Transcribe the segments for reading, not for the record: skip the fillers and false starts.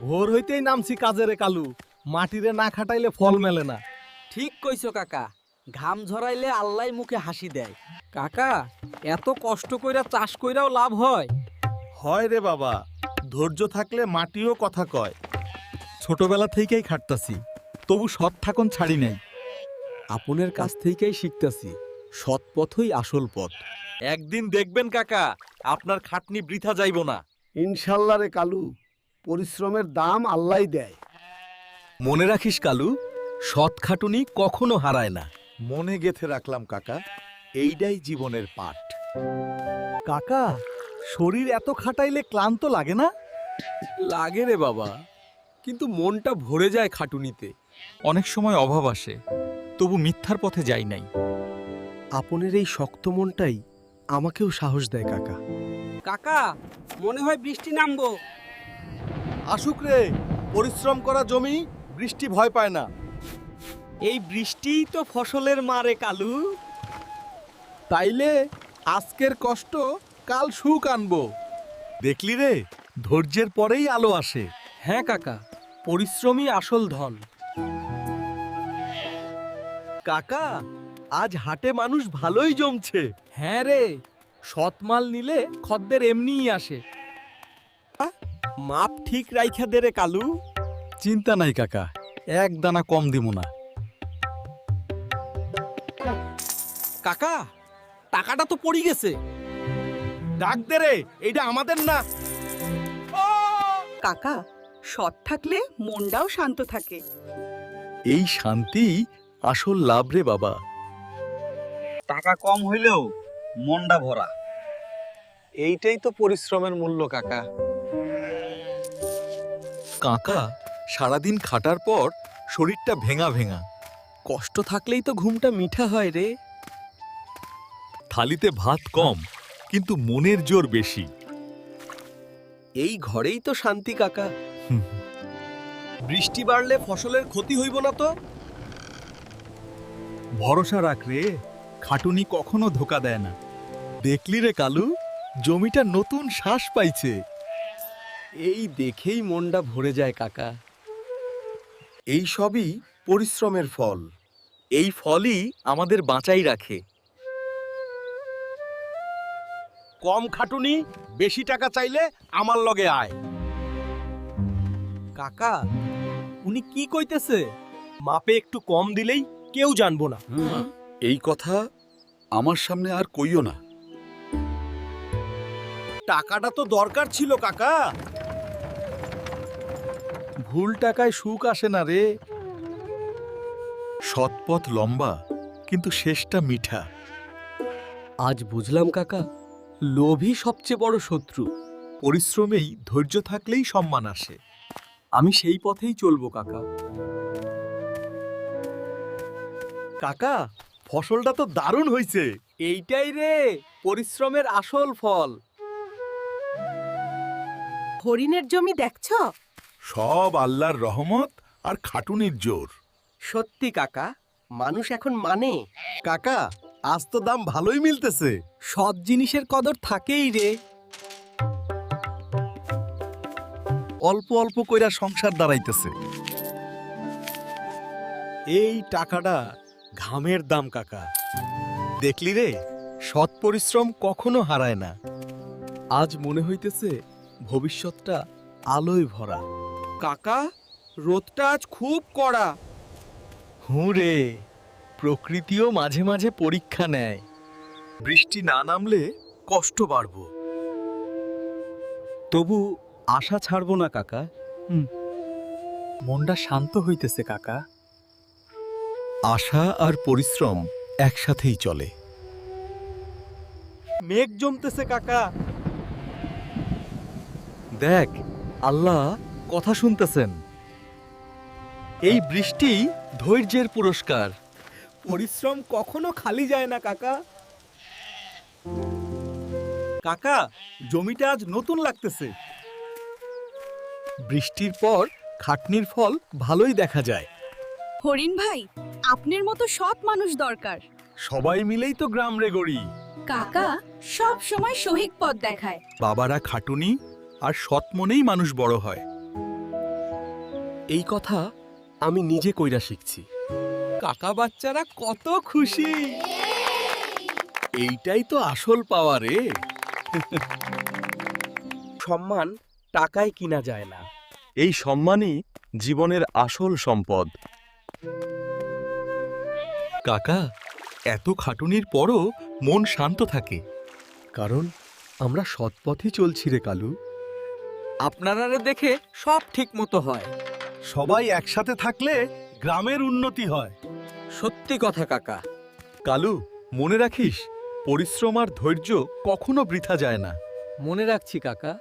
ভোর হইতেই নামছি কাজেরে কালু, মাটিরে না খাটাইলে ফল মেলে না। ঠিক কইছো কাকা, ঘাম ঝরাইলে আল্লাহ মুখে হাসি দেয়। কাকা, এত কষ্ট কইরা চাষ কইরাও লাভ হয়? হয় রে বাবা, ধৈর্য থাকলে মাটিও কথা কয়। ছোটবেলা থেকেই খাটতাছি, তবু সৎ থাকুন ছাড়ি নাই। আপনের কাছ থেকেই শিখতাছি, সৎ পথই আসল পথ। একদিন দেখবেন কাকা, আপনার খাটনি বৃথা যাইব না। ইনশাল্লাহ রে কালু, পরিশ্রমের দাম আল্লাহই দেয়। মনে রাখিস কালু, সৎ খাটুনি কখনো হারায় না। মনে গেথে রাখলাম কাকা, এইটাই জীবনের পাঠ। কাকা, শরীর এত খাটাইলে ক্লান্ত লাগে না? লাগে রে বাবা, কিন্তু মনটা ভরে যায় খাটুনিতে। অনেক সময় অভাব আসে, তবু মিথ্যার পথে যাই নাই। আপনের এই শক্ত মনটাই আমাকেও সাহস দেয় কাকা। কাকা, মনে হয় বৃষ্টি নামবো। আসুক রে, পরিশ্রম করা জমি বৃষ্টি ভয় পায় না। এই বৃষ্টিই তো ফসলের মারে কালু। তাইলে আজকের কষ্ট কাল সুখ আনবো। দেখলি রে, ধৈর্যের পরেই আলো আসে। হ্যাঁ কাকা, পরিশ্রমই আসল ধন। কাকা, আজ হাটে মানুষ ভালোই জমছে। হ্যাঁ রে, সৎ মাল নিলে খদ্দের এমনিই আসে। মাপ ঠিক রাইখা দে রে কালু। চিন্তা নাই কাকা, এক দানা কম দিব না। কাকা, টাকাটা তো পড়ে গেছে। ডাক দে রে, এইটা আমাদের না। কাকা, সৎ থাকলে মনটাও শান্ত থাকে। এই শান্তি আসল লাভ রে বাবা। টাকা কম হইলেও মনটা ভরা। এইটাই তো পরিশ্রমের মূল্য কাকা। কাকা, সারাদিন খাটার পর শরীরটা ভেঙা ভেঙা। কষ্ট থাকলেই তো ঘুমটা মিঠা হয় রে। থালিতে ভাত কম, কিন্তু মনের জোর বেশি। এই ঘরেই তো শান্তি কাকা। বৃষ্টি বাড়লে ফসলের ক্ষতি হইব না তো? ভরসা রাখ রে, খাটুনি কখনো ধোকা দেয় না। দেখলি রে কালু, জমিটা নতুন শ্বাস পাইছে। এই দেখেই মনটা ভরে যায় কাকা। এই সবই পরিশ্রমের ফল। এই ফলই আমাদের বাঁচাই রাখে। কম খাটুনি, বেশি টাকা চাইলে আমার লগে আয়। কাকা, উনি কি কইতেছে? মাপে একটু কম দিলেই কেউ জানবো না। এই কথা আমার সামনে আর কইও না। টাকাটা তো দরকার ছিল কাকা। ভুল টাকায় সুখ আসে না রে। সৎপথ লম্বা, কিন্তু শেষটা মিঠা। আজ বুঝলাম কাকা, লোভই সবচেয়ে বড় শত্রু। পরিশ্রমেই ধৈর্য থাকলেই সম্মান আসে। আমি সেই পথেই চলবো কাকা। কাকা, ফসলটা তো দারুণ হইছে। এইটাই রে পরিশ্রমের আসল ফল। হরিণের জমি দেখছো? সব আল্লাহর রহমত আর খাটুনির জোর। সত্যি কাকা, মানুষ এখন মানে। কাকা, আজ তো দাম ভালোই মিলতেছে। সৎ জিনিসের কদর থাকেই রে। অল্প অল্প কইরা সংসার দাঁড়াইতেছে। এই টাকাটা ঘামের দাম কাকা। দেখলি রে, সৎ পরিশ্রম কখনো হারায় না। আজ মনে হইতেছে ভবিষ্যৎটা আলোয় ভরা। কাকা, রোদটা আজ খুব কড়া। রে, প্রকৃতিও মাঝে মাঝে পরীক্ষা নেয়। বৃষ্টি না নামলে কষ্ট বাড়ব, তবু আশা ছাড়বো না কাকা। মনটা শান্ত হইতেছে কাকা। আশা আর পরিশ্রম একসাথেই চলে। মেঘ জমতেছে কাকা। দেখ, আল্লাহ কথা শুনতেছেন। এই বৃষ্টি ধৈর্যের পুরস্কার। পরিশ্রম কখনো খালি যায় না কাকা। কাকা, জমিটা আজ নতুন লাগতেছে। বৃষ্টির পর খাটনির ফল ভালোই দেখা যায়। হরিণ ভাই, আপনার মতো সৎ মানুষ দরকার। সবাই মিলেই তো গ্রাম রে গড়ি। কাকা সব সময় সহিক পথ দেখায়। বাবারা খাটুনি আর সৎ মনেই মানুষ বড় হয়। এই কথা আমি নিজে কইরা শিখছি। কাকা বাচ্চারা কত খুশি। এইটাই তো আসল পাওয়া রে। সম্মান টাকায় কিনা যায় না। এই সম্মানই জীবনের আসল সম্পদ। কাকা, এত খাটুনির পরও মন শান্ত থাকে। কারণ আমরা সৎ পথে চলছি রে কালু। আপনারা দেখে সব ঠিক মতো হয়। সবাই একসাথে থাকলে গ্রামের উন্নতি হয়। সত্যি কথা কাকা। কালু, মনে রাখিস, পরিশ্রম আর ধৈর্য কখনো বৃথা যায় না। মনে রাখছি কাকা,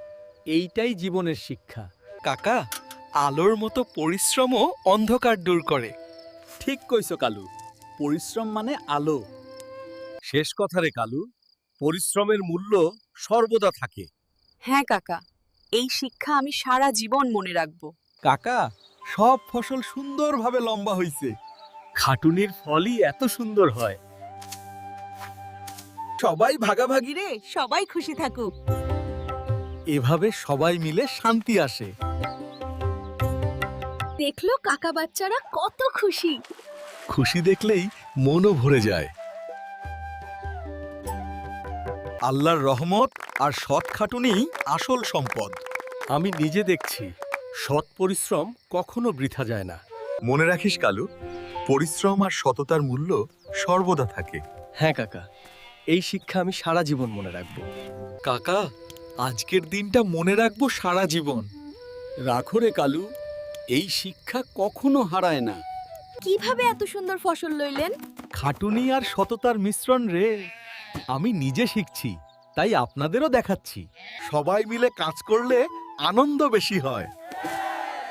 এইটাই জীবনের শিক্ষা। কাকা, আলোর মতো পরিশ্রমও অন্ধকার দূর করে। ঠিক কইছো কালু, পরিশ্রম মানে আলো। শেষ কথা রে কালু, পরিশ্রমের মূল্য সর্বদা থাকে। হ্যাঁ কাকা, এই শিক্ষা আমি সারা জীবন মনে রাখব। কাকা, সব ফসল সুন্দরভাবে লম্বা হইছে। খাটুনির ফলই এত সুন্দর হয়। সবাই ভাগাভাগি। রে সবাই খুশি থাকুক। এভাবে সবাই মিলে শান্তি আসে। দেখলো কাকা বাচ্চারা কত খুশি। খুশি দেখলেই মনও ভরে যায়। আল্লাহর রহমত আর সৎ খাটুনি আসল সম্পদ। আমি নিজে দেখছি, সৎ পরিশ্রম কখনো বৃথা যায় না। মনে রাখিস কালু, পরিশ্রম আর সততার মূল্য সর্বদা থাকে। হ্যাঁ কাকা, এই শিক্ষা আমি সারা জীবন মনে রাখব। কাকা, আজকের দিনটা মনে রাখবো সারা জীবন। রাখো রে কালু, এই শিক্ষা কখনো হারায় না। কিভাবে এত সুন্দর ফসল লইলেন? খাটুনি আর সততার মিশ্রণ রে। আমি নিজে শিখছি, তাই আপনাদেরও দেখাচ্ছি। সবাই মিলে কাজ করলে আনন্দ বেশি হয়।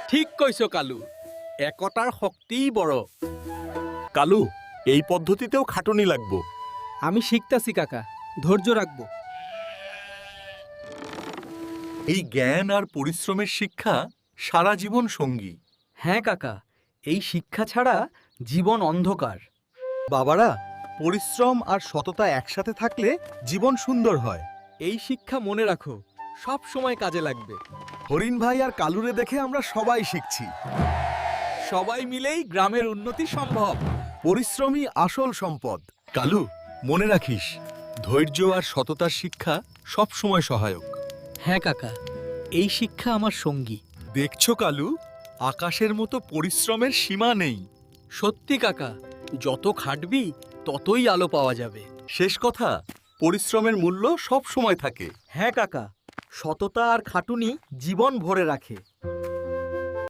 ঠিক কইছো কালু, একতার শক্তিই বড়। কালু, এই পদ্ধতিতেও খাটুনি লাগবো। আমি শিখতাছি কাকা, ধৈর্য রাখবো। এই জ্ঞান আর পরিশ্রমের শিক্ষা সারা জীবন সঙ্গী। হ্যাঁ কাকা, এই শিক্ষা ছাড়া জীবন অন্ধকার। বাবারা, পরিশ্রম আর সততা একসাথে থাকলে জীবন সুন্দর হয়। এই শিক্ষা মনে রাখো, সব সময় কাজে লাগবে। হরিণ ভাই আর কালুরে দেখে আমরা সবাই শিখছি। সবাই মিলেই গ্রামের উন্নতি সম্ভব। পরিশ্রমই আসল সম্পদ। কালু, মনে রাখিস, ধৈর্য আর সততার শিক্ষা সব সময় সহায়ক। হ্যাঁ কাকা, এই শিক্ষা আমার সঙ্গী। দেখছো কালু, আকাশের মতো পরিশ্রমের সীমা নেই। সত্যি কাকা, যত খাটবি ততই আলো পাওয়া যাবে। শেষ কথা, পরিশ্রমের মূল্য সব সময় থাকে। হ্যাঁ কাকা, সততা আর খাটুনি জীবন ভরে রাখে।